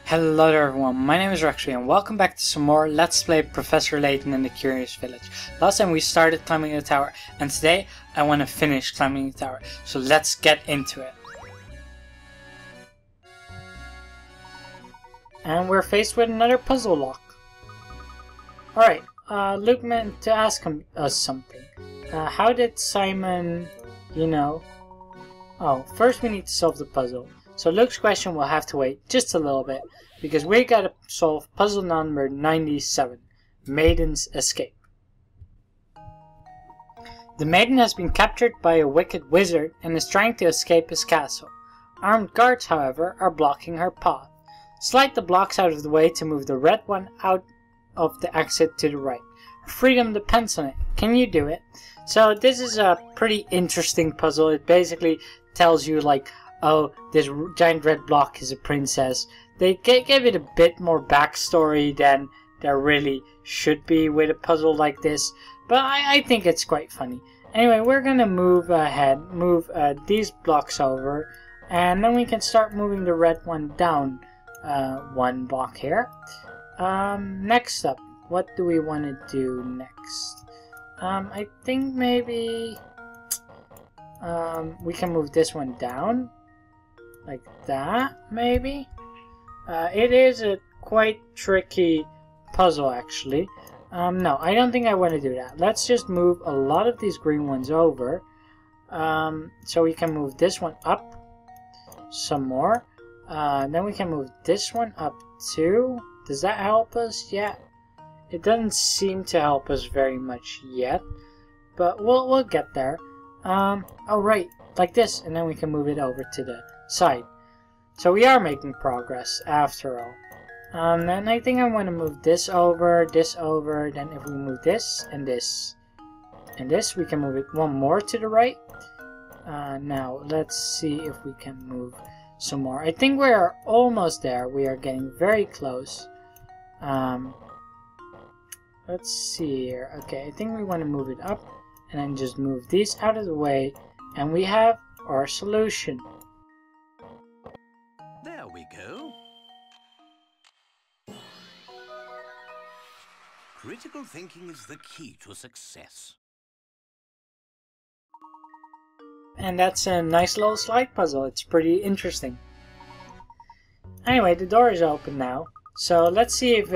Hello there everyone, my name is Raxby and welcome back to some more Let's Play Professor Layton in the Curious Village. Last time we started climbing the tower and today I want to finish climbing the tower, so let's get into it. And we're faced with another puzzle lock. Alright, Luke meant to ask us something. How did Simon, Oh, first we need to solve the puzzle. So Luke's question will have to wait just a little bit, because we gotta solve puzzle number 97, Maiden's Escape. The maiden has been captured by a wicked wizard and is trying to escape his castle. Armed guards, however, are blocking her path. Slide the blocks out of the way to move the red one out of the exit to the right. Her freedom depends on it. Can you do it? So this is a pretty interesting puzzle. It basically tells you like, oh, this giant red block is a princess. They gave it a bit more backstory than there really should be with a puzzle like this, but I think it's quite funny. Anyway, we're gonna move ahead, move these blocks over, and then we can start moving the red one down one block here. Next up, what do we want to do next? I think maybe we can move this one down. Like that, maybe? It is a quite tricky puzzle, actually. No, I don't think I want to do that. Let's just move a lot of these green ones over. So we can move this one up some more. Then we can move this one up too. Does that help us? Yeah. It doesn't seem to help us very much yet. But we'll get there. Oh, right. Like this. And then we can move it over to the side. So we are making progress after all. Then I think I want to move this over, then if we move this, and this, we can move it one more to the right. Now let's see if we can move some more. I think we are almost there. We are getting very close. Let's see here. Okay, I think we want to move it up and then just move these out of the way, and we have our solution. There we go. Critical thinking is the key to success. And that's a nice little slide puzzle. It's pretty interesting. Anyway, the door is open now. So let's see if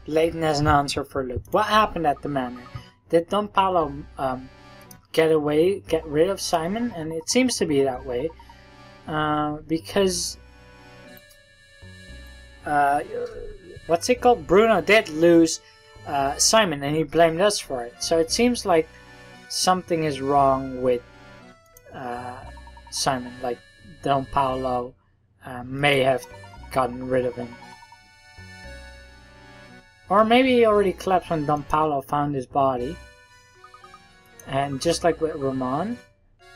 Layton has an answer for Luke. What happened at the manor? Did Don Paolo get rid of Simon? And it seems to be that way. Because what's it called? Bruno did lose Simon and he blamed us for it. So it seems like something is wrong with Simon. Like Don Paolo may have gotten rid of him. Or maybe he already collapsed when Don Paolo found his body. And just like with Ramon.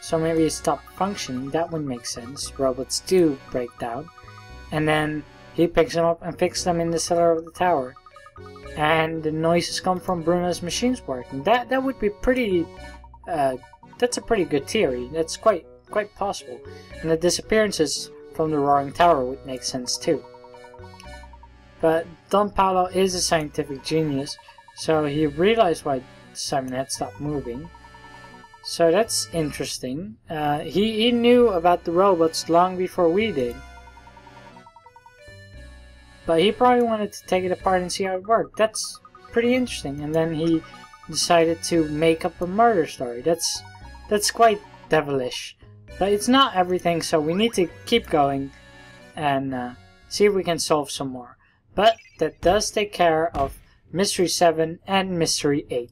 So maybe it stopped functioning. That would make sense. Robots do break down. And then he picks them up and fixes them in the cellar of the tower. And the noises come from Bruno's machines working. That would be pretty... that's a pretty good theory. That's quite possible. And the disappearances from the Roaring Tower would make sense too. But Don Paolo is a scientific genius. So he realized why Simon had stopped moving. So that's interesting. He knew about the robots long before we did. But he probably wanted to take it apart and see how it worked. That's pretty interesting. And then he decided to make up a murder story. That's quite devilish. But it's not everything, so we need to keep going and see if we can solve some more. But that does take care of Mystery 7 and Mystery 8.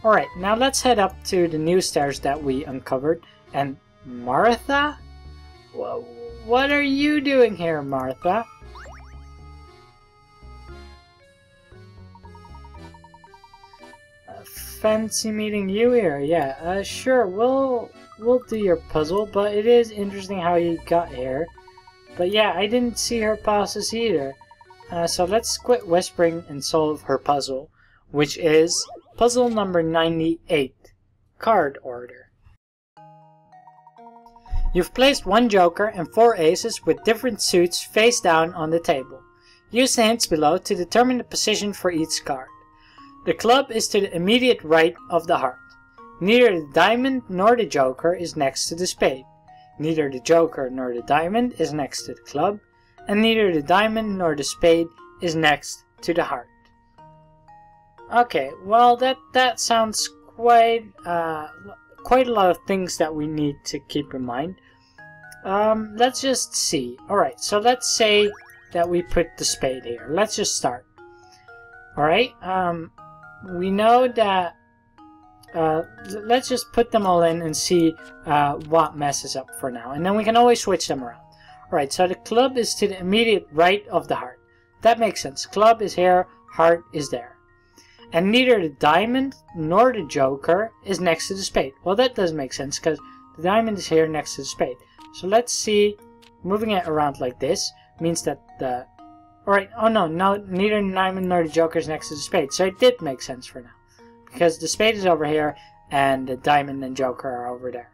Alright, now let's head up to the new stairs that we uncovered. And Martha? What are you doing here, Martha? Fancy meeting you here. Yeah, sure, we'll do your puzzle, but it is interesting how you got here. But yeah, I didn't see her process either. So let's quit whispering and solve her puzzle, which is puzzle number 98, card order. You've placed 1 joker and 4 aces with different suits face down on the table. Use the hints below to determine the position for each card. The club is to the immediate right of the heart. Neither the diamond nor the joker is next to the spade. Neither the joker nor the diamond is next to the club, and neither the diamond nor the spade is next to the heart. Okay, well that sounds quite a lot of things that we need to keep in mind. Let's just see. Alright, so let's say that we put the spade here. Let's just start. Alright, we know that let's just put them all in and see what messes up for now, and then we can always switch them around. Alright, so the club is to the immediate right of the heart. That makes sense. Club is here, heart is there. And neither the diamond nor the joker is next to the spade. Well, that does make sense because the diamond is here next to the spade. So let's see, moving it around like this means that the... Alright, oh no, neither the diamond nor the joker is next to the spade. So it did make sense for now. Because the spade is over here and the diamond and joker are over there.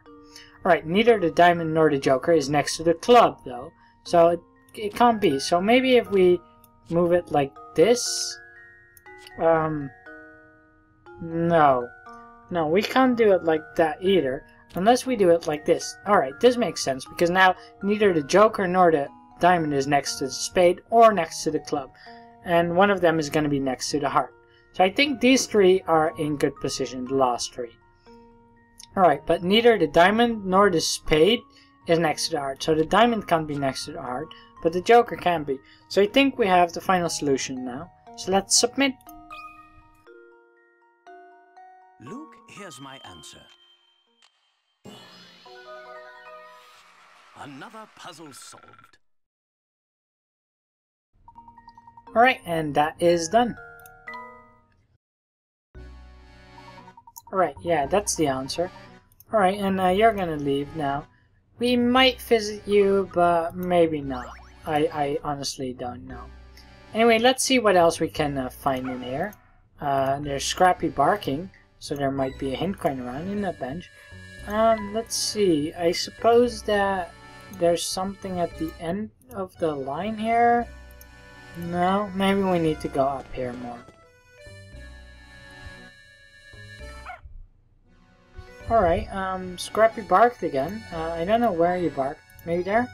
Alright, neither the diamond nor the joker is next to the club though. So it can't be. So maybe if we move it like this... No, we can't do it like that either, unless we do it like this. Alright, this makes sense, because now neither the joker nor the diamond is next to the spade or next to the club, and one of them is going to be next to the heart. So I think these 3 are in good position, the last 3. Alright, but neither the diamond nor the spade is next to the heart, so the diamond can't be next to the heart, but the joker can be. So I think we have the final solution now, so let's submit. Luke, here's my answer. Another puzzle solved. Alright, and that is done. Alright, yeah, that's the answer. Alright, and you're gonna leave now. We might visit you, but maybe not. I honestly don't know. Anyway, let's see what else we can find in here. There's Scrappy barking. So there might be a hint coin around in that bench. Let's see. I suppose that there's something at the end of the line here. No, maybe we need to go up here more. Alright, Scrappy barked again. I don't know where you barked. Maybe there?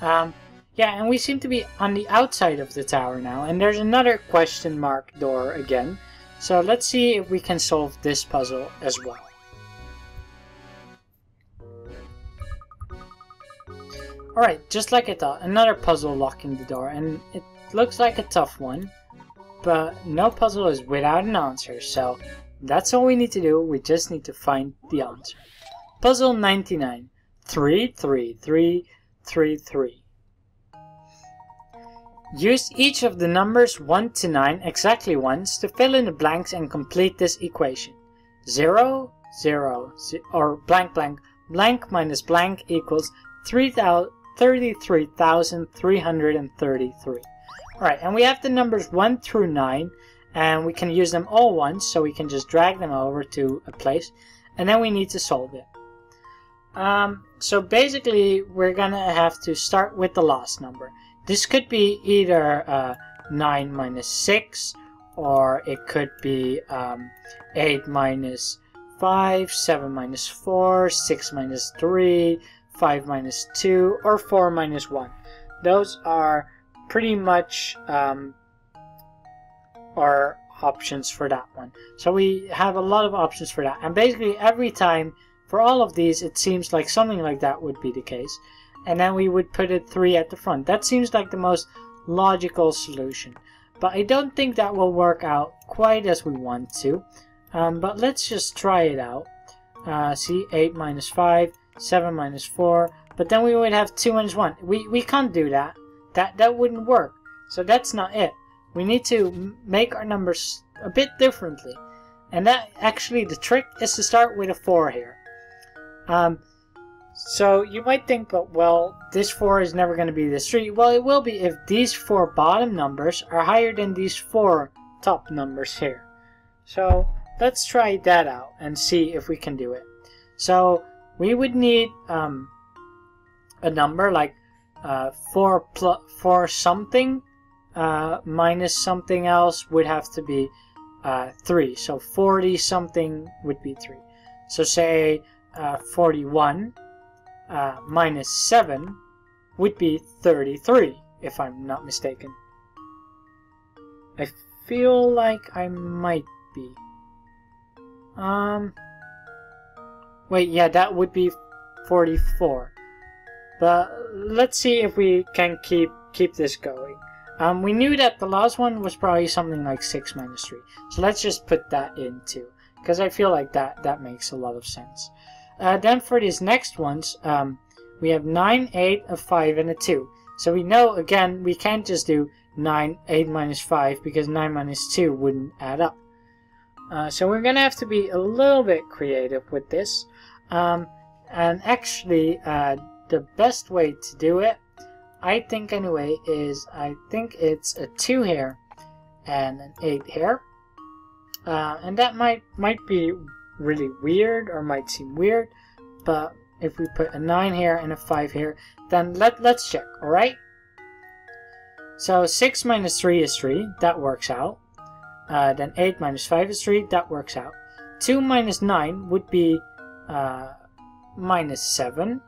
Yeah, and we seem to be on the outside of the tower now. And there's another question mark door again. So let's see if we can solve this puzzle as well. Alright, just like I thought, another puzzle locking the door, and it looks like a tough one, but no puzzle is without an answer, so that's all we need to do. We just need to find the answer. Puzzle 99. 3, 3, 3, 3, 3. Use each of the numbers 1 to 9 exactly once to fill in the blanks and complete this equation. 0, 0, or blank blank, blank minus blank equals 33,333. Alright, and we have the numbers 1 through 9, and we can use them all once, so we can just drag them over to a place, and then we need to solve it. So basically, we're gonna have to start with the last number. This could be either 9 minus 6, or it could be 8 minus 5, 7 minus 4, 6 minus 3, 5 minus 2, or 4 minus 1. Those are pretty much our options for that one. So we have a lot of options for that. And basically every time for all of these, it seems like something like that would be the case. And then we would put it 3 at the front. That seems like the most logical solution. But I don't think that will work out quite as we want to. But let's just try it out. See, 8 minus 5, 7 minus 4. But then we would have 2 minus 1. We can't do that. That wouldn't work. So that's not it. We need to make our numbers a bit differently. And that actually, the trick is to start with a 4 here. So you might think, but well, this 4 is never going to be this 3. Well, it will be if these 4 bottom numbers are higher than these 4 top numbers here. So let's try that out and see if we can do it. So we would need a number like 4 something minus something else would have to be 3. So 40 something would be 3. So say 41 minus 7 would be 33, if I'm not mistaken. I feel like I might be. Wait, yeah, that would be 44. But let's see if we can keep this going. We knew that the last one was probably something like 6 minus 3. So let's just put that in too, because I feel like that makes a lot of sense. Then for these next ones, we have 9, 8, a 5, and a 2. So we know, again, we can't just do 8 minus 5, because 9 minus 2 wouldn't add up. So we're going to have to be a little bit creative with this. And actually, the best way to do it, I think anyway, is I think it's a 2 here and an 8 here. And that might be really weird, or might seem weird, but if we put a 9 here and a 5 here, then let's check, alright? So 6 minus 3 is 3, that works out. Then 8 minus 5 is 3, that works out. 2 minus 9 would be minus 7.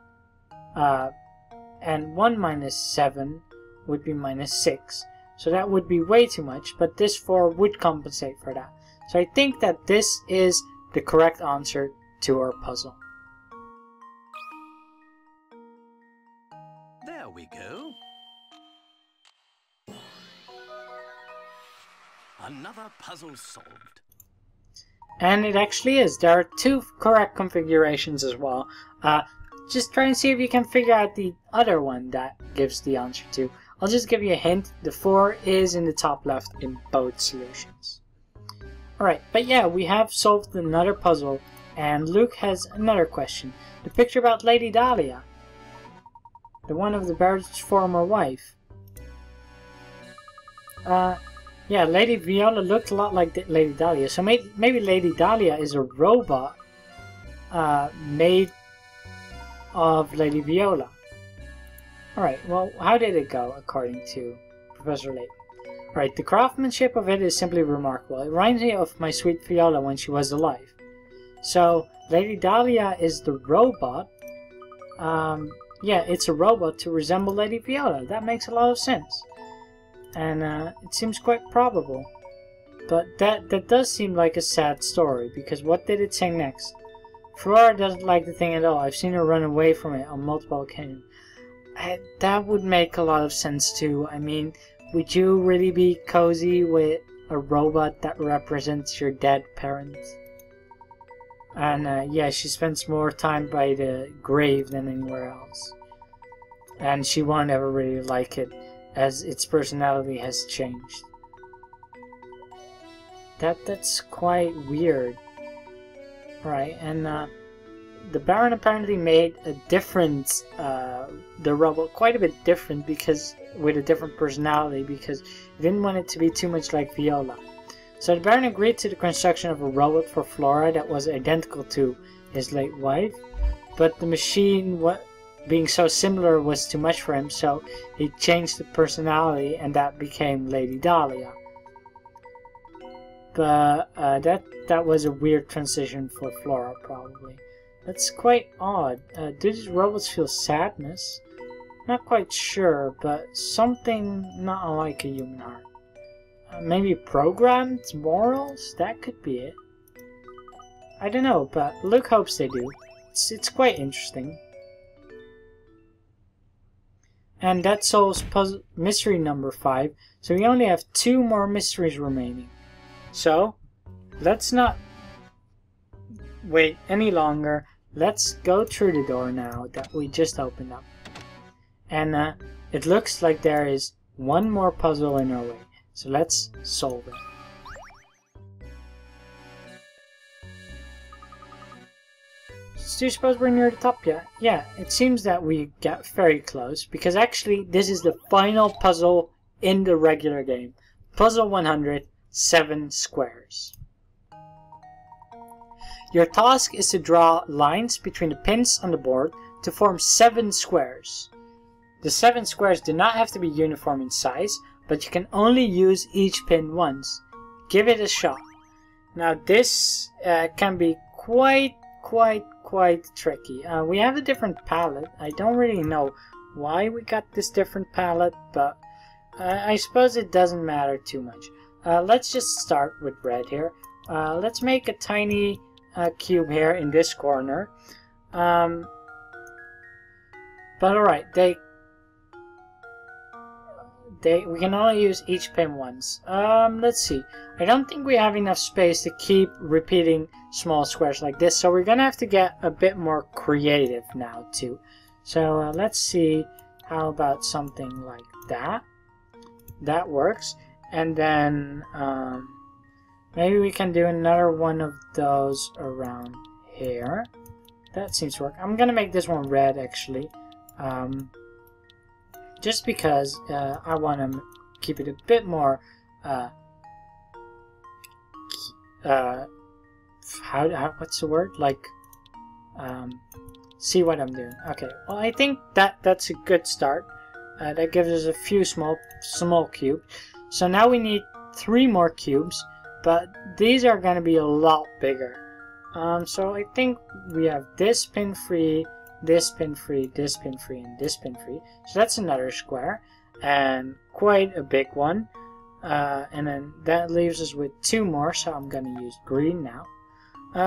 And 1 minus 7 would be minus 6. So that would be way too much, but this 4 would compensate for that. So I think that this is the correct answer to our puzzle. There we go. Another puzzle solved. And it actually is. There are 2 correct configurations as well. Just try and see if you can figure out the other one that gives the answer to. I'll just give you a hint. The 4 is in the top left in both solutions. Alright, but yeah, we have solved another puzzle, and Luke has another question. The picture about Lady Dahlia. The one of the Baron's former wife. Yeah, Lady Viola looked a lot like Lady Dahlia, so maybe Lady Dahlia is a robot made of Lady Viola. Alright, well, how did it go according to Professor Layton? Alright, the craftsmanship of it is simply remarkable. It reminds me of my sweet Viola when she was alive. So, Lady Dahlia is the robot. Yeah, it's a robot to resemble Lady Viola. That makes a lot of sense. And it seems quite probable. But that does seem like a sad story, because what did it say next? Flora doesn't like the thing at all. I've seen her run away from it on multiple occasions. That would make a lot of sense too. I mean, would you really be cozy with a robot that represents your dead parents? And yeah, she spends more time by the grave than anywhere else. And she won't ever really like it, as its personality has changed. That's quite weird. Right, and the Baron apparently made a different, the robot quite a bit different, because with a different personality, because he didn't want it to be too much like Viola. So the Baron agreed to the construction of a robot for Flora that was identical to his late wife, but the machine, being so similar, was too much for him, so he changed the personality, and that became Lady Dahlia. But that was a weird transition for Flora, probably. That's quite odd. Do these robots feel sadness? Not quite sure, but something not unlike a human heart. Maybe programmed morals? That could be it. I don't know, but Luke hopes they do. It's quite interesting. And that solves puzzle mystery number 5, so we only have 2 more mysteries remaining. So, let's not wait any longer. Let's go through the door now that we just opened up. And it looks like there is one more puzzle in our way. So let's solve it. Do you suppose we're near the top yet? Yeah, it seems that we got very close, because actually this is the final puzzle in the regular game. Puzzle 100. 7 squares. Your task is to draw lines between the pins on the board to form 7 squares. The 7 squares do not have to be uniform in size, but you can only use each pin once. Give it a shot. Now this can be quite tricky. We have a different palette. I don't really know why we got this different palette, but I suppose it doesn't matter too much. Let's just start with red here. Let's make a tiny cube here in this corner. But alright, we can only use each pin once. Let's see. I don't think we have enough space to keep repeating small squares like this, so we're gonna have to get a bit more creative now too. So let's see, how about something like that? That works. And then maybe we can do another one of those around here. That seems to work. I'm gonna make this one red actually. Just because I want to keep it a bit more what's the word, like see what I'm doing. Okay, well I think that's a good start. That gives us a few small cubes. So now we need 3 more cubes, but these are going to be a lot bigger. So I think we have this pin free, this pin free, this pin free, and this pin free. So that's another square, and quite a big one. And then that leaves us with 2 more, so I'm going to use green now.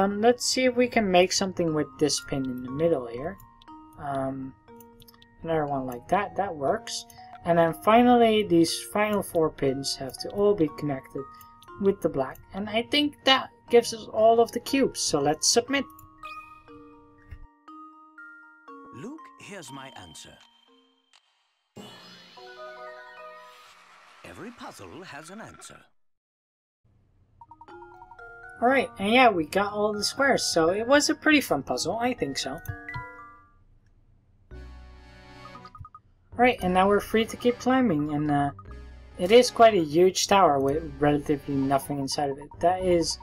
Let's see if we can make something with this pin in the middle here. Another one like that, that works. And then finally, these final 4 pins have to all be connected with the black. And I think that gives us all of the cubes, so let's submit. Luke, here's my answer. Every puzzle has an answer. Alright, and yeah, we got all the squares, so it was a pretty fun puzzle, I think so. Alright, and now we're free to keep climbing, and it is quite a huge tower with relatively nothing inside of it. That is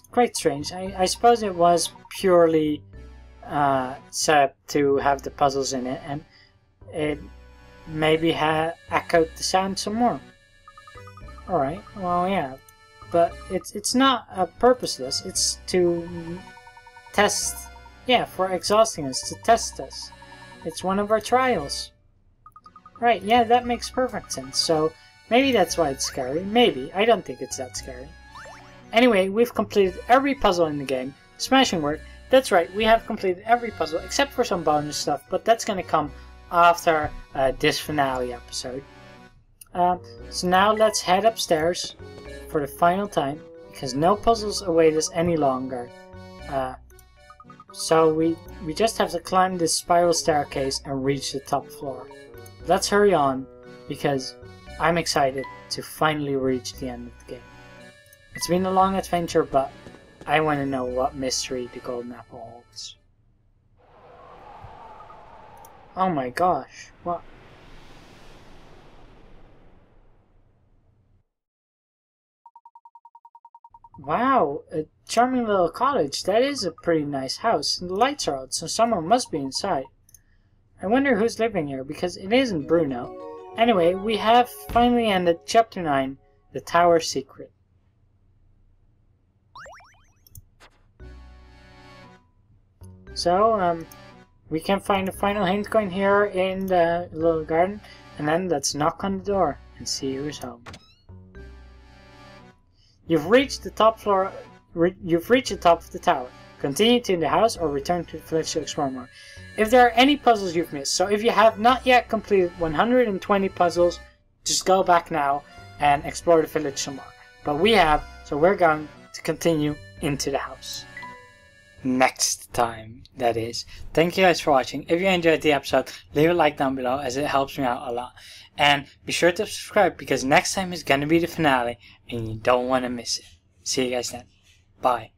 quite strange. I suppose it was purely set up to have the puzzles in it, and it maybe echoed the sound some more. Alright, well yeah, but it's not purposeless, it's to test, yeah, for exhausting us, to test us. It's one of our trials. Right, yeah, that makes perfect sense. So maybe that's why it's scary. Maybe. I don't think it's that scary. Anyway, we've completed every puzzle in the game. Smashing work. That's right, we have completed every puzzle except for some bonus stuff, but that's going to come after this finale episode. So now let's head upstairs for the final time, because no puzzles await us any longer. So we just have to climb this spiral staircase and reach the top floor. Let's hurry on, because I'm excited to finally reach the end of the game. It's been a long adventure, but I want to know what mystery the golden apple holds. Oh my gosh, what? Wow, a charming little cottage. That is a pretty nice house, and the lights are out, so someone must be inside. I wonder who's living here, because it isn't Bruno. Anyway, we have finally ended Chapter 9, The Tower Secret. So, we can find a final hint coin here in the little garden, and then let's knock on the door and see who's home. You've reached the top floor. You've reached the top of the tower. Continue to the house or return to the village to explore more. If there are any puzzles you've missed, so if you have not yet completed 120 puzzles, just go back now and explore the village some more. But we have, so we're going to continue into the house. Next time, that is. Thank you guys for watching. If you enjoyed the episode, leave a like down below as it helps me out a lot. And be sure to subscribe because next time is going to be the finale and you don't want to miss it. See you guys then. Bye.